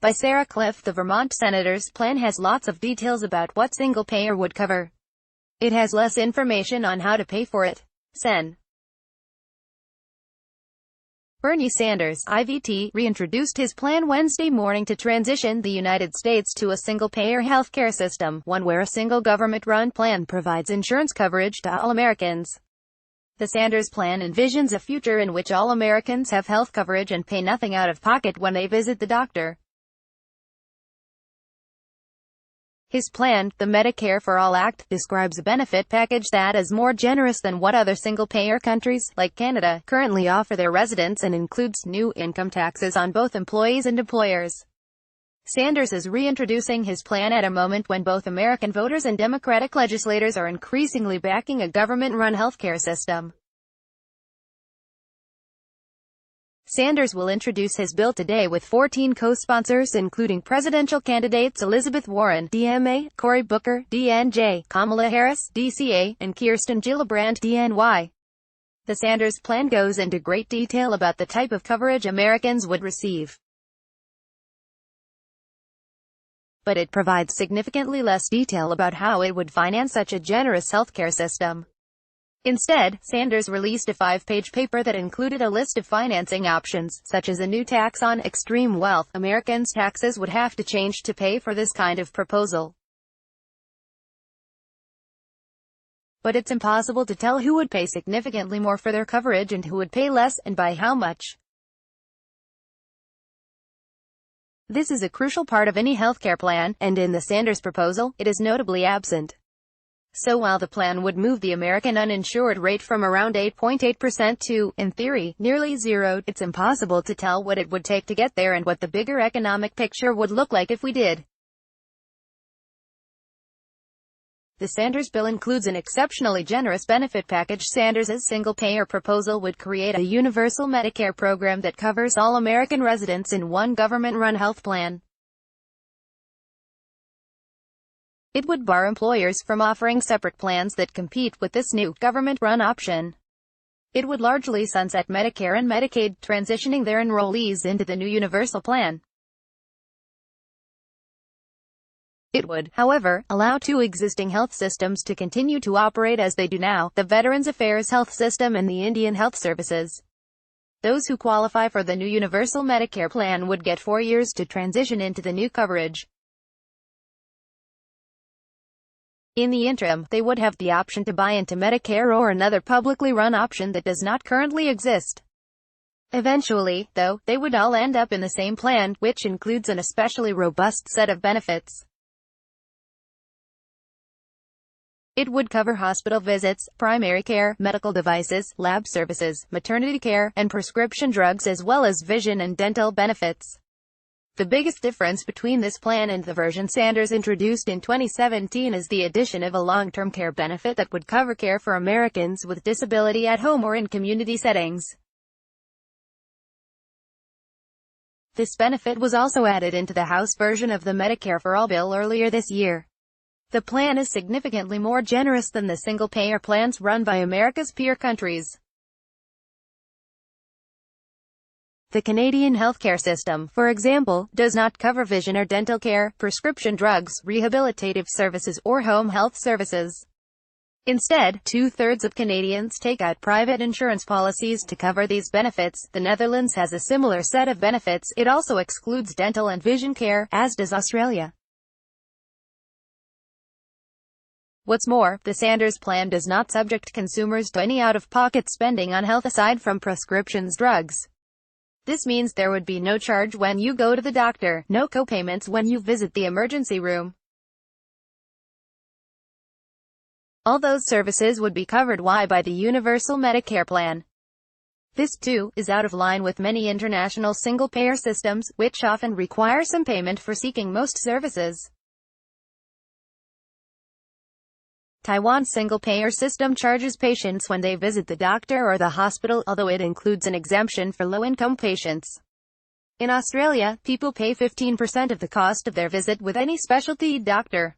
By Sarah Kliff. The Vermont senator's plan has lots of details about what single-payer would cover. It has less information on how to pay for it. Sen. Bernie Sanders, IVT, reintroduced his plan Wednesday morning to transition the United States to a single-payer healthcare system, one where a single government-run plan provides insurance coverage to all Americans. The Sanders plan envisions a future in which all Americans have health coverage and pay nothing out of pocket when they visit the doctor. His plan, the Medicare-For-All Act, describes a benefit package that is more generous than what other single-payer countries, like Canada, currently offer their residents and includes new income taxes on both employees and employers. Sanders is reintroducing his plan at a moment when both American voters and Democratic legislators are increasingly backing a government-run healthcare system. Sanders will introduce his bill today with 14 co-sponsors including presidential candidates Elizabeth Warren, DMA, Cory Booker, DNJ, Kamala Harris, DCA, and Kirsten Gillibrand, DNY. The Sanders plan goes into great detail about the type of coverage Americans would receive. But it provides significantly less detail about how it would finance such a generous healthcare system. Instead, Sanders released a 5-page paper that included a list of financing options, such as a new tax on extreme wealth. Americans' taxes would have to change to pay for this kind of proposal. But it's impossible to tell who would pay significantly more for their coverage and who would pay less, and by how much. This is a crucial part of any healthcare plan, and in the Sanders proposal, it is notably absent. So while the plan would move the American uninsured rate from around 8.8% to, in theory, nearly zero, it's impossible to tell what it would take to get there and what the bigger economic picture would look like if we did. The Sanders bill includes an exceptionally generous benefit package. Sanders' single-payer proposal would create a universal Medicare program that covers all American residents in one government-run health plan. It would bar employers from offering separate plans that compete with this new, government-run option. It would largely sunset Medicare and Medicaid, transitioning their enrollees into the new universal plan. It would, however, allow two existing health systems to continue to operate as they do now, the Veterans Affairs Health System and the Indian Health Services. Those who qualify for the new universal Medicare plan would get 4 years to transition into the new coverage. In the interim, they would have the option to buy into Medicare or another publicly run option that does not currently exist. Eventually, though, they would all end up in the same plan, which includes an especially robust set of benefits. It would cover hospital visits, primary care, medical devices, lab services, maternity care, and prescription drugs as well as vision and dental benefits. The biggest difference between this plan and the version Sanders introduced in 2017 is the addition of a long-term care benefit that would cover care for Americans with disability at home or in community settings. This benefit was also added into the House version of the Medicare-For-All bill earlier this year. The plan is significantly more generous than the single-payer plans run by America's peer countries. The Canadian healthcare system, for example, does not cover vision or dental care, prescription drugs, rehabilitative services, or home health services. Instead, 2/3 of Canadians take out private insurance policies to cover these benefits. The Netherlands has a similar set of benefits. It also excludes dental and vision care, as does Australia. What's more, the Sanders plan does not subject consumers to any out-of-pocket spending on health aside from prescriptions drugs. This means there would be no charge when you go to the doctor, no co-payments when you visit the emergency room. All those services would be covered by the universal Medicare plan. This, too, is out of line with many international single-payer systems, which often require some payment for seeking most services. Taiwan's single-payer system charges patients when they visit the doctor or the hospital, although it includes an exemption for low-income patients. In Australia, people pay 15% of the cost of their visit with any specialty doctor.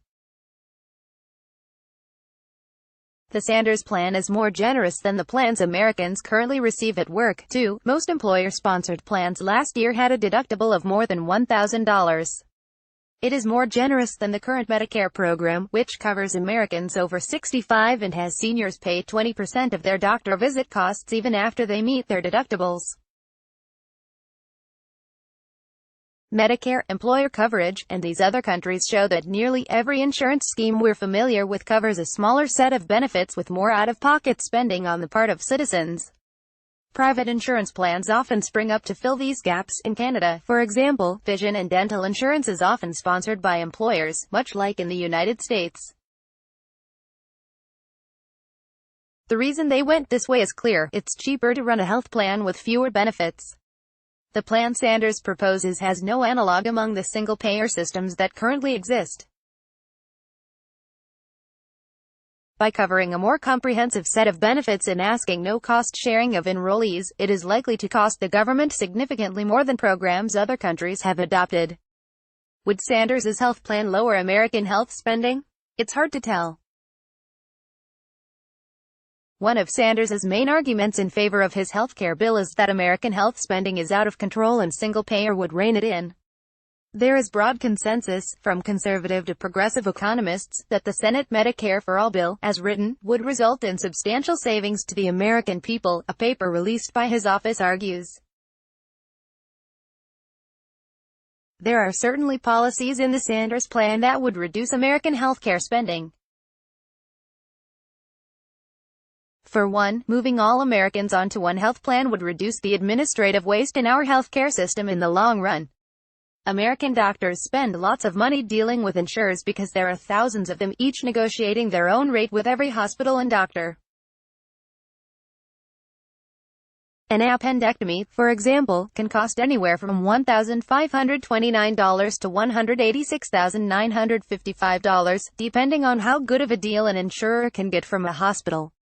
The Sanders plan is more generous than the plans Americans currently receive at work, too. Most employer-sponsored plans last year had a deductible of more than $1,000. It is more generous than the current Medicare program, which covers Americans over 65 and has seniors pay 20% of their doctor visit costs even after they meet their deductibles. Medicare, employer coverage, and these other countries show that nearly every insurance scheme we're familiar with covers a smaller set of benefits with more out-of-pocket spending on the part of citizens. Private insurance plans often spring up to fill these gaps. In Canada, for example, vision and dental insurance is often sponsored by employers, much like in the United States. The reason they went this way is clear: it's cheaper to run a health plan with fewer benefits. The plan Sanders proposes has no analog among the single-payer systems that currently exist. By covering a more comprehensive set of benefits and asking no cost sharing of enrollees, it is likely to cost the government significantly more than programs other countries have adopted. Would Sanders' health plan lower American health spending? It's hard to tell. One of Sanders' main arguments in favor of his healthcare bill is that American health spending is out of control and single-payer would rein it in. There is broad consensus, from conservative to progressive economists, that the Senate Medicare-For-All bill, as written, would result in substantial savings to the American people, a paper released by his office argues. There are certainly policies in the Sanders plan that would reduce American healthcare spending. For one, moving all Americans onto one health plan would reduce the administrative waste in our healthcare system in the long run. American doctors spend lots of money dealing with insurers because there are thousands of them, each negotiating their own rate with every hospital and doctor. An appendectomy, for example, can cost anywhere from $1,529 to $186,955, depending on how good of a deal an insurer can get from a hospital.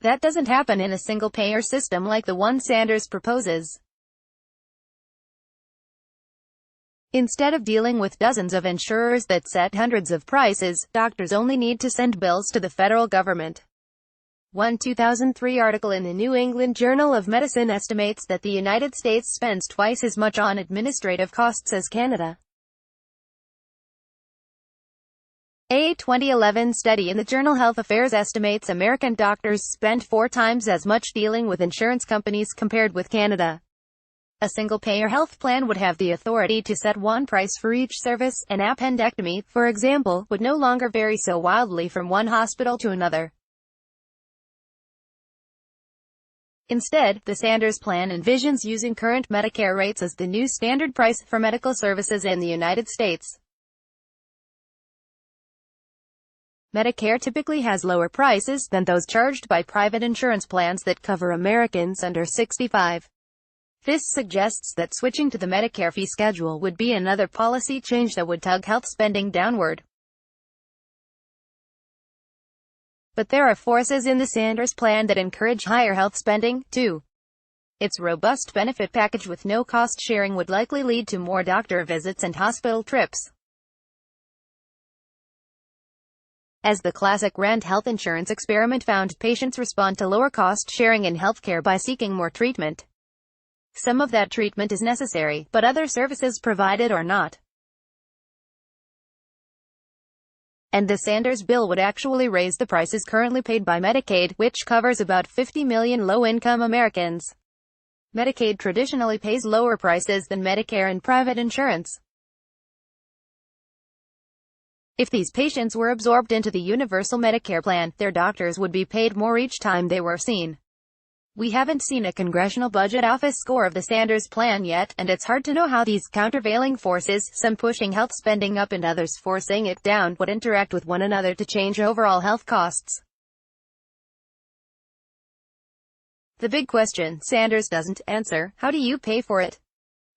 That doesn't happen in a single-payer system like the one Sanders proposes. Instead of dealing with dozens of insurers that set hundreds of prices, doctors only need to send bills to the federal government. One 2003 article in the New England Journal of Medicine estimates that the United States spends twice as much on administrative costs as Canada. A 2011 study in the journal Health Affairs estimates American doctors spend 4 times as much dealing with insurance companies compared with Canada. A single-payer health plan would have the authority to set one price for each service. An appendectomy, for example, would no longer vary so wildly from one hospital to another. Instead, the Sanders plan envisions using current Medicare rates as the new standard price for medical services in the United States. Medicare typically has lower prices than those charged by private insurance plans that cover Americans under 65. This suggests that switching to the Medicare fee schedule would be another policy change that would tug health spending downward. But there are forces in the Sanders plan that encourage higher health spending, too. Its robust benefit package with no cost sharing would likely lead to more doctor visits and hospital trips. As the classic rent health insurance experiment found, patients respond to lower cost sharing in healthcare by seeking more treatment. Some of that treatment is necessary, but other services provided are not. And the Sanders bill would actually raise the prices currently paid by Medicaid, which covers about 50 million low-income Americans. Medicaid traditionally pays lower prices than Medicare and private insurance. If these patients were absorbed into the universal Medicare plan, their doctors would be paid more each time they were seen. We haven't seen a Congressional Budget Office score of the Sanders plan yet, and it's hard to know how these countervailing forces, some pushing health spending up and others forcing it down, would interact with one another to change overall health costs. The big question Sanders doesn't answer: how do you pay for it?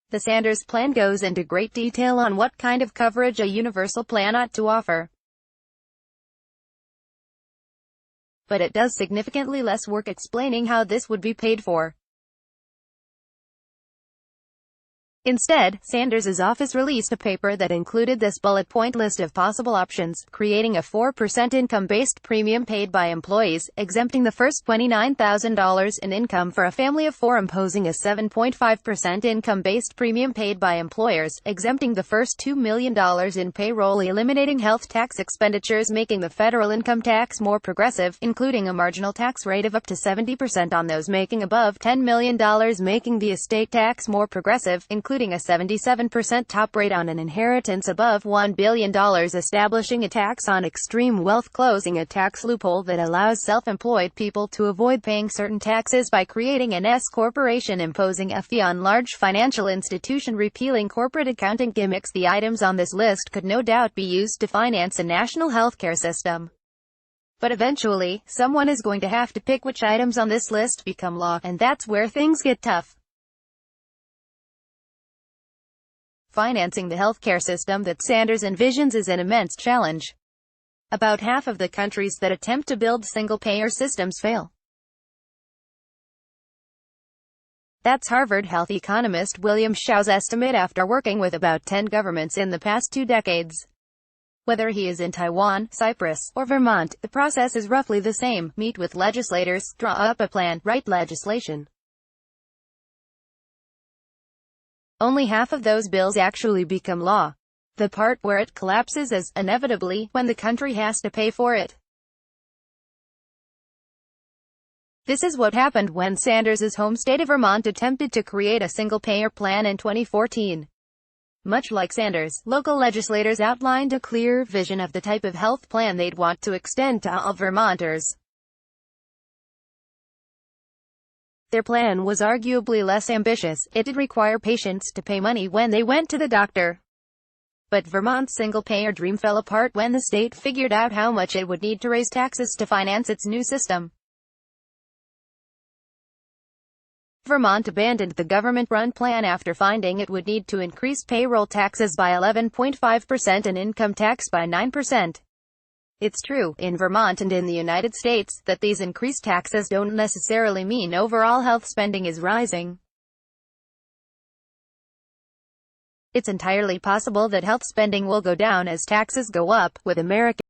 The Sanders plan goes into great detail on what kind of coverage a universal plan ought to offer. But it does significantly less work explaining how this would be paid for. Instead, Sanders' office released a paper that included this bullet point list of possible options: creating a 4% income-based premium paid by employees, exempting the first $29,000 in income for a family of 4, imposing a 7.5% income-based premium paid by employers, exempting the first $2 million in payroll, eliminating health tax expenditures, making the federal income tax more progressive, including a marginal tax rate of up to 70% on those making above $10 million, making the estate tax more progressive, including a 77% top rate on an inheritance above $1 billion, establishing a tax on extreme wealth, closing a tax loophole that allows self-employed people to avoid paying certain taxes by creating an S corporation, imposing a fee on large financial institution, repealing corporate accounting gimmicks. The items on this list could no doubt be used to finance a national healthcare system. But eventually, someone is going to have to pick which items on this list become law, and that's where things get tough. Financing the healthcare system that Sanders envisions is an immense challenge. About half of the countries that attempt to build single-payer systems fail. That's Harvard health economist William Shao's estimate after working with about 10 governments in the past 2 decades. Whether he is in Taiwan, Cyprus, or Vermont, the process is roughly the same: meet with legislators, draw up a plan, write legislation. Only half of those bills actually become law. The part where it collapses is, inevitably, when the country has to pay for it. This is what happened when Sanders' home state of Vermont attempted to create a single-payer plan in 2014. Much like Sanders, local legislators outlined a clear vision of the type of health plan they'd want to extend to all Vermonters. Their plan was arguably less ambitious. It did require patients to pay money when they went to the doctor. But Vermont's single-payer dream fell apart when the state figured out how much it would need to raise taxes to finance its new system. Vermont abandoned the government-run plan after finding it would need to increase payroll taxes by 11.5% and income tax by 9%. It's true, in Vermont and in the United States, that these increased taxes don't necessarily mean overall health spending is rising. It's entirely possible that health spending will go down as taxes go up, with American